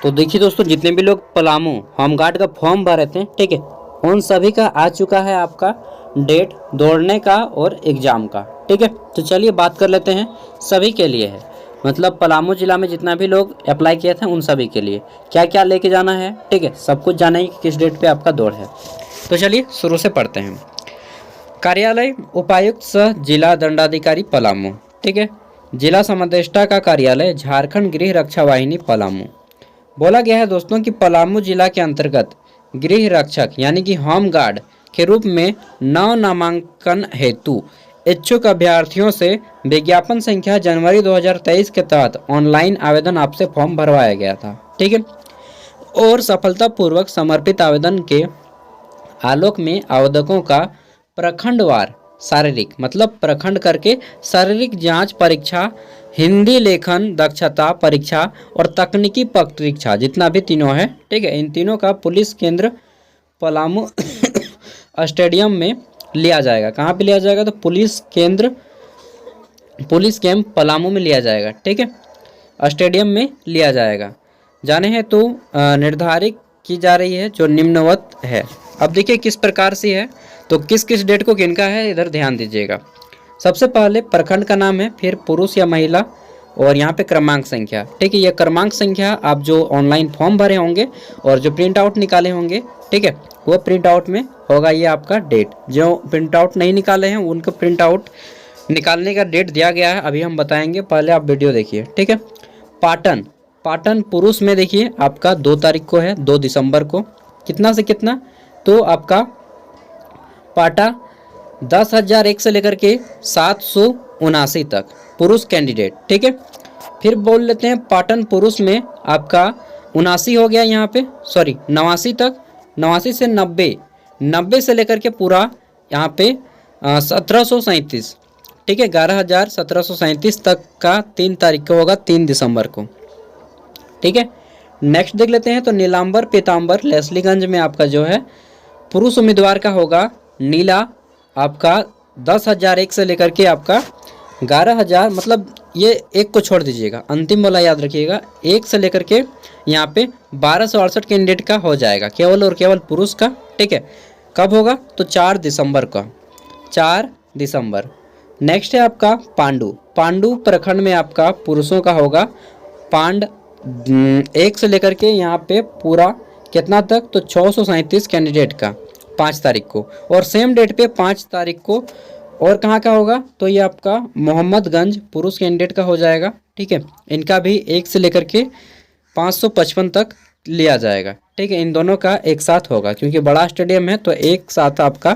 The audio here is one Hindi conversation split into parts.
तो देखिए दोस्तों, जितने भी लोग पलामू होमगार्ड का फॉर्म भरे थे, ठीक है, उन सभी का आ चुका है आपका डेट दौड़ने का और एग्ज़ाम का। ठीक है, तो चलिए बात कर लेते हैं। सभी के लिए है, मतलब पलामू जिला में जितना भी लोग अप्लाई किए थे उन सभी के लिए क्या क्या लेके जाना है, ठीक है, सब कुछ जाना है कि किस डेट पे आपका दौड़ है। तो चलिए शुरू से पढ़ते हैं। कार्यालय उपायुक्त सह जिला दंडाधिकारी पलामू। ठीक है, जिला समदेष्टा का कार्यालय झारखंड गृह रक्षा वाहिनी पलामू। बोला गया है दोस्तों कि पलामू जिला के अंतर्गत गृह रक्षक यानी कि होम गार्ड के रूप में नव नामांकन हेतु इच्छुक अभ्यर्थियों से विज्ञापन संख्या जनवरी 2023 के तहत ऑनलाइन आवेदन आपसे फॉर्म भरवाया गया था। ठीक है, और सफलतापूर्वक समर्पित आवेदन के आलोक में आवेदकों का प्रखंडवार शारीरिक, मतलब प्रखंड करके शारीरिक जांच परीक्षा, हिंदी लेखन दक्षता परीक्षा और तकनीकी परीक्षा, जितना भी तीनों है, ठीक है, इन तीनों का पुलिस केंद्र पलामू स्टेडियम में लिया जाएगा। कहाँ पे लिया जाएगा? तो पुलिस केंद्र, पुलिस कैंप पलामू में लिया जाएगा। ठीक है, स्टेडियम में लिया जाएगा। जाने हैं तो निर्धारित की जा रही है जो निम्नवत है। अब देखिए किस प्रकार से है, तो किस किस डेट को किनका है, इधर ध्यान दीजिएगा। सबसे पहले प्रखंड का नाम है, फिर पुरुष या महिला, और यहाँ पे क्रमांक संख्या। ठीक है, ये क्रमांक संख्या आप जो ऑनलाइन फॉर्म भरे होंगे और जो प्रिंट आउट निकाले होंगे, ठीक है, वो प्रिंट आउट में होगा ये आपका डेट। जो प्रिंट आउट नहीं निकाले हैं उनको प्रिंट आउट निकालने का डेट दिया गया है, अभी हम बताएंगे, पहले आप वीडियो देखिए। ठीक है, पाटन, पाटन पुरुष में देखिए आपका 2 तारीख को है, 2 दिसंबर को। कितना से कितना? तो आपका पाटा 10,001 से लेकर के 779 तक पुरुष कैंडिडेट। ठीक है, फिर बोल लेते हैं पाटन पुरुष में आपका 79 हो गया, यहाँ पे सॉरी 89 तक, 89 से 90, 90 से लेकर के पूरा यहाँ पे 1737। ठीक है, 11,1737 तक का 3 तारीख को होगा, 3 दिसंबर को। ठीक है, नेक्स्ट देख लेते हैं। तो नीलांबर पीतांबर लेस्लीगंज में आपका जो है पुरुष उम्मीदवार का होगा नीला, आपका 10,001 से लेकर के आपका 11,000, मतलब ये एक को छोड़ दीजिएगा, अंतिम वाला याद रखिएगा, 1 से लेकर के यहाँ पे 1268 कैंडिडेट का हो जाएगा, केवल और केवल पुरुष का। ठीक है, कब होगा? तो 4 दिसंबर का, 4 दिसंबर। नेक्स्ट है आपका पांडु, पांडु प्रखंड में आपका पुरुषों का होगा पांड 1 से लेकर के यहाँ पे पूरा कितना तक? तो 637 कैंडिडेट का 5 तारीख को, और सेम डेट पे 5 तारीख को और कहाँ का होगा? तो ये आपका मोहम्मदगंज पुरुष कैंडिडेट का हो जाएगा। ठीक है, इनका भी 1 से लेकर के 555 तक लिया जाएगा। ठीक है, इन दोनों का एक साथ होगा क्योंकि बड़ा स्टेडियम है, तो एक साथ आपका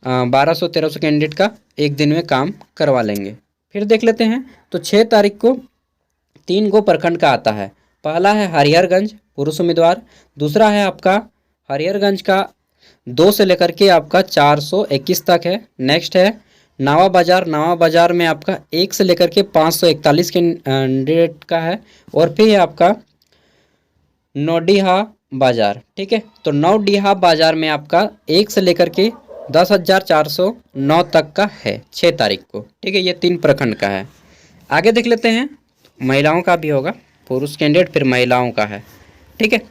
1200-1300 कैंडिडेट का एक दिन में काम करवा लेंगे। फिर देख लेते हैं। तो 6 तारीख को 3 गो प्रखंड का आता है। पहला है हरिहरगंज पुरुष उम्मीदवार, दूसरा है आपका हरिहरगंज का 2 से लेकर के आपका 421 तक है। नेक्स्ट है नावा बाजार, नावा बाजार में आपका 1 से लेकर के 541 कैंडिडेट का है। और फिर आपका नौडीहा बाजार। ठीक है, तो नौडीहा बाजार में आपका 1 से लेकर के 10,409 तक का है 6 तारीख को। ठीक है, ये 3 प्रखंड का है। आगे देख लेते हैं, महिलाओं का भी होगा, पुरुष कैंडिडेट फिर महिलाओं का है। ठीक है,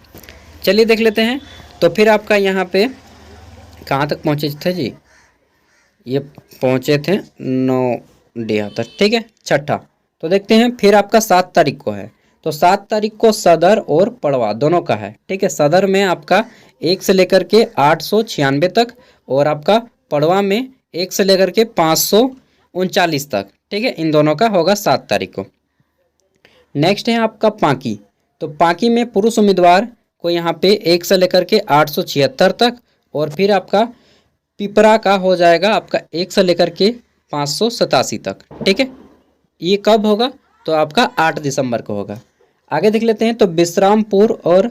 चलिए देख लेते हैं। तो फिर आपका यहाँ पे कहाँ तक पहुँचे थे जी? ये पहुँचे थे नौडीहा तक। ठीक है, छठा। तो देखते हैं फिर आपका 7 तारीख को है। तो 7 तारीख को सदर और पड़वा दोनों का है। ठीक है, सदर में आपका 1 से लेकर के 896 तक, और आपका पड़वा में 1 से लेकर के 539 तक। ठीक है, इन दोनों का होगा 7 तारीख को। नेक्स्ट है आपका पांकी। तो पांकी में पुरुष उम्मीदवार को यहाँ पे 1 से लेकर के 876 तक, और फिर आपका पिपरा का हो जाएगा आपका 1 से लेकर के 587 तक। ठीक है, ये कब होगा? तो आपका 8 दिसंबर को होगा। आगे देख लेते हैं। तो विश्रामपुर और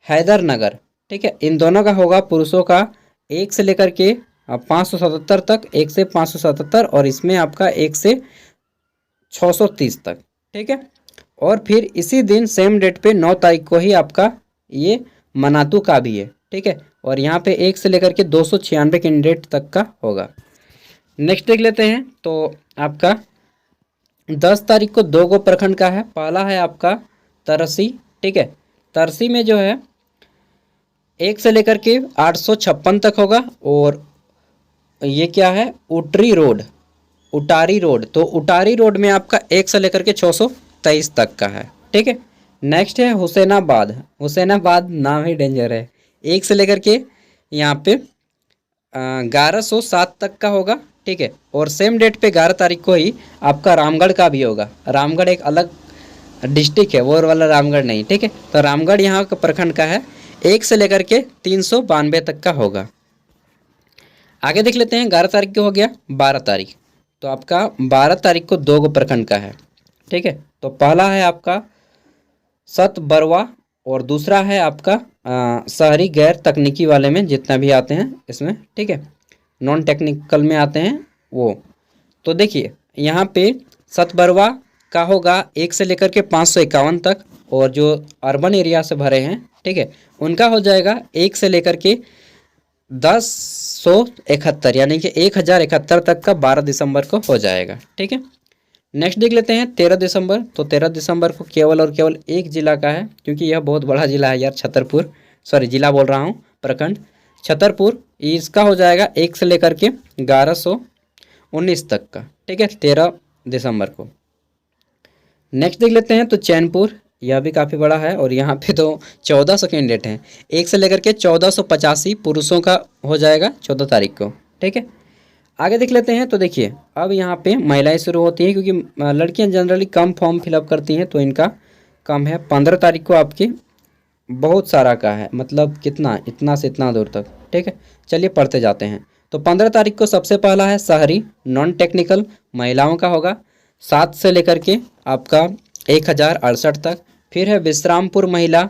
हैदरनगर, ठीक है, इन दोनों का होगा पुरुषों का 1 से लेकर के 577 तक, 1 से 577, और इसमें आपका 1 से 630 तक। ठीक है, और फिर इसी दिन सेम डेट पे 9 तारीख को ही आपका ये मनातू का भी है। ठीक है, और यहाँ पे 1 से लेकर के 296 कैंडिडेट तक का होगा। नेक्स्ट देख लेते हैं। तो आपका 10 तारीख को 2 गो प्रखंड का है। पहला है आपका तरसी, ठीक है, तरसी में जो है 1 से लेकर के 856 तक होगा। और ये क्या है, उटारी रोड, तो उटारी रोड में आपका 1 से लेकर के 623 तक का है, ठीक है। नेक्स्ट है हुसैनाबाद नाम ही डेंजर है, 1 से लेकर के यहाँ पे 1107 तक का होगा, ठीक है। और सेम डेट पे 11 तारीख को ही आपका रामगढ़ का भी होगा। रामगढ़ एक अलग डिस्ट्रिक्ट है, वो वाला रामगढ़ नहीं, ठीक है। तो रामगढ़ यहाँ का प्रखंड का है, 1 से लेकर के 392 तक का होगा। आगे देख लेते हैं, 11 तारीख को हो गया। 12 तारीख, तो आपका 12 तारीख को 2 गो प्रखंड का है, ठीक है। तो पहला है आपका सतबरवा और दूसरा है आपका शहरी गैर तकनीकी वाले में जितना भी आते हैं इसमें, ठीक है, नॉन टेक्निकल में आते हैं वो। तो देखिए यहाँ पे सतबरवा का होगा 1 से लेकर के 551 तक, और जो अर्बन एरिया से भरे हैं, ठीक है, उनका हो जाएगा 1 से लेकर के 1071, यानी कि 1071 तक का 12 दिसंबर को हो जाएगा, ठीक है। नेक्स्ट देख लेते हैं 13 दिसंबर। तो 13 दिसंबर को केवल और केवल एक जिला का है, क्योंकि यह बहुत बड़ा जिला है यार, छतरपुर, सॉरी जिला बोल रहा हूँ, प्रखंड छतरपुर। इसका हो जाएगा 1 से लेकर के 1119 तक का, ठीक है, 13 दिसंबर को। नेक्स्ट देख लेते हैं तो चैनपुर, यह भी काफ़ी बड़ा है और यहाँ पे तो 1400 कैंडिडेट हैं। 1 से लेकर के 1485 पुरुषों का हो जाएगा 14 तारीख को, ठीक है। आगे देख लेते हैं तो देखिए अब यहाँ पे महिलाएं शुरू होती हैं, क्योंकि लड़कियां जनरली कम फॉर्म फिलअप करती हैं, तो इनका कम है। 15 तारीख को आपकी बहुत सारा का है, मतलब कितना, इतना से इतना दूर तक, ठीक है। चलिए पढ़ते जाते हैं। तो 15 तारीख को सबसे पहला है शहरी नॉन टेक्निकल महिलाओं का होगा, 7 से लेकर के आपका 1068 तक। फिर है विश्रामपुर महिला,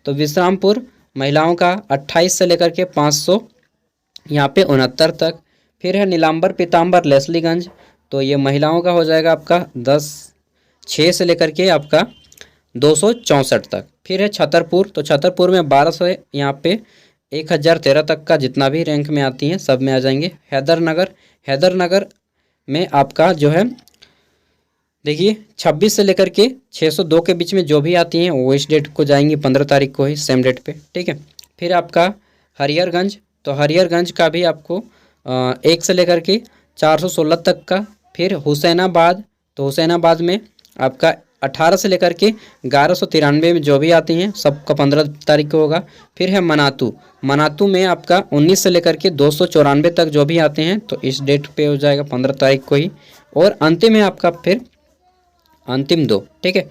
तो विश्रामपुर महिलाओं का 28 से लेकर के 500 यहाँ पे 69 तक। फिर है नीलांबर पीताम्बर लेस्लीगंज, तो ये महिलाओं का हो जाएगा आपका 6 से लेकर के आपका 264 तक। फिर है छतरपुर, तो छतरपुर में 12 से यहाँ पे 1013 तक का जितना भी रैंक में आती हैं सब में आ जाएंगे। हैदरनगर में आपका जो है देखिए 26 से लेकर के 602 के बीच में जो भी आती हैं वो इस डेट को जाएंगी, 15 तारीख को ही सेम डेट पे, ठीक है। फिर आपका हरिहरगंज, तो हरिहरगंज का भी आपको 1 से लेकर के 416 तक का। फिर हुसैनाबाद, तो हुसैनाबाद में आपका 18 से लेकर के 1193 में जो भी आती हैं सबका 15 तारीख को होगा। फिर है मनातू में आपका 19 से लेकर के 294 तक जो भी आते हैं, तो इस डेट पे हो जाएगा 15 तारीख को ही। और अंतिम है आपका फिर अंतिम 2, ठीक है,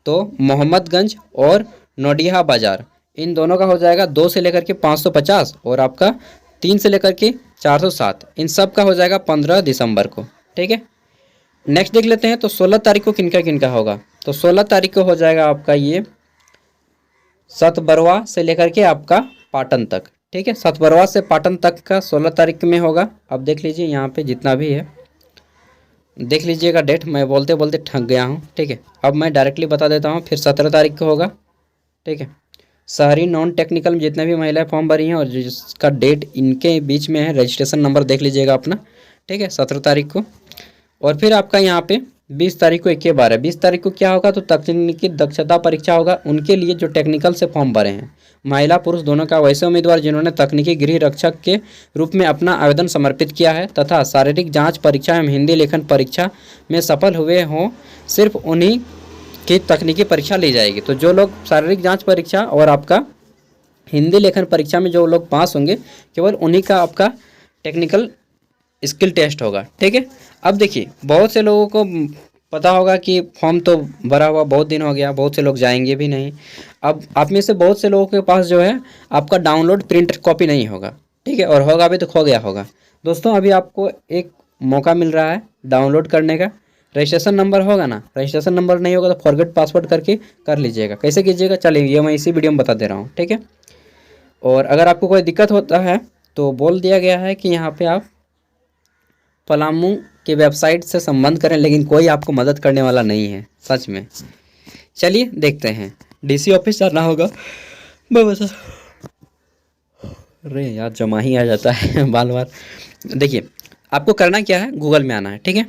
तो मोहम्मदगंज और नोडिया बाज़ार, इन दोनों का हो जाएगा 2 से लेकर के 550 और आपका 3 से लेकर के 407, इन सब का हो जाएगा 15 दिसंबर को, ठीक है। नेक्स्ट देख लेते हैं तो 16 तारीख को किनका किनका होगा। तो 16 तारीख को हो जाएगा आपका ये सतबरवा से लेकर के आपका पाटन तक, ठीक है, सतबरवा से पाटन तक का 16 तारीख में होगा। अब देख लीजिए यहाँ पे जितना भी है देख लीजिएगा डेट, मैं बोलते बोलते थक गया हूँ, ठीक है। अब मैं डायरेक्टली बता देता हूँ। फिर 17 तारीख को होगा, ठीक है, शहरी नॉन टेक्निकल में जितने भी महिलाएं फॉर्म भरी हैं और जिसका डेट इनके बीच में है, रजिस्ट्रेशन नंबर देख लीजिएगा अपना, ठीक है, 17 तारीख को। और फिर आपका यहाँ पे 20 तारीख को 21/12, 20 तारीख को क्या होगा तो तकनीकी दक्षता परीक्षा होगा उनके लिए जो टेक्निकल से फॉर्म भरे हैं, महिला पुरुष दोनों का, वैसे उम्मीदवार जिन्होंने तकनीकी गृह रक्षक के रूप में अपना आवेदन समर्पित किया है तथा शारीरिक जांच परीक्षा एवं हिंदी लेखन परीक्षा में सफल हुए हों, सिर्फ उन्हीं की तकनीकी परीक्षा ली जाएगी। तो जो लोग शारीरिक जांच परीक्षा और आपका हिंदी लेखन परीक्षा में जो लोग पास होंगे, केवल उन्हीं का आपका टेक्निकल स्किल टेस्ट होगा, ठीक है। अब देखिए बहुत से लोगों को पता होगा कि फॉर्म तो भरा हुआ बहुत दिन हो गया, बहुत से लोग जाएंगे भी नहीं। अब आप में से बहुत से लोगों के पास जो है आपका डाउनलोड प्रिंट कॉपी नहीं होगा, ठीक है, और होगा भी तो खो गया होगा। दोस्तों अभी आपको एक मौका मिल रहा है डाउनलोड करने का। रजिस्ट्रेशन नंबर होगा ना, रजिस्ट्रेशन नंबर नहीं होगा तो फॉरगेट पासवर्ड करके कर लीजिएगा। कैसे कीजिएगा चलिए ये मैं इसी वीडियो में बता दे रहा हूँ, ठीक है। और अगर आपको कोई दिक्कत होता है तो बोल दिया गया है कि यहाँ पे आप पलामू की वेबसाइट से संबंध करें, लेकिन कोई आपको मदद करने वाला नहीं है सच में। चलिए देखते हैं, डीसी ऑफिस जाना होगा। बस अरे यार जमा ही आ जाता है बार बार। देखिए आपको करना क्या है, गूगल में आना है, ठीक है।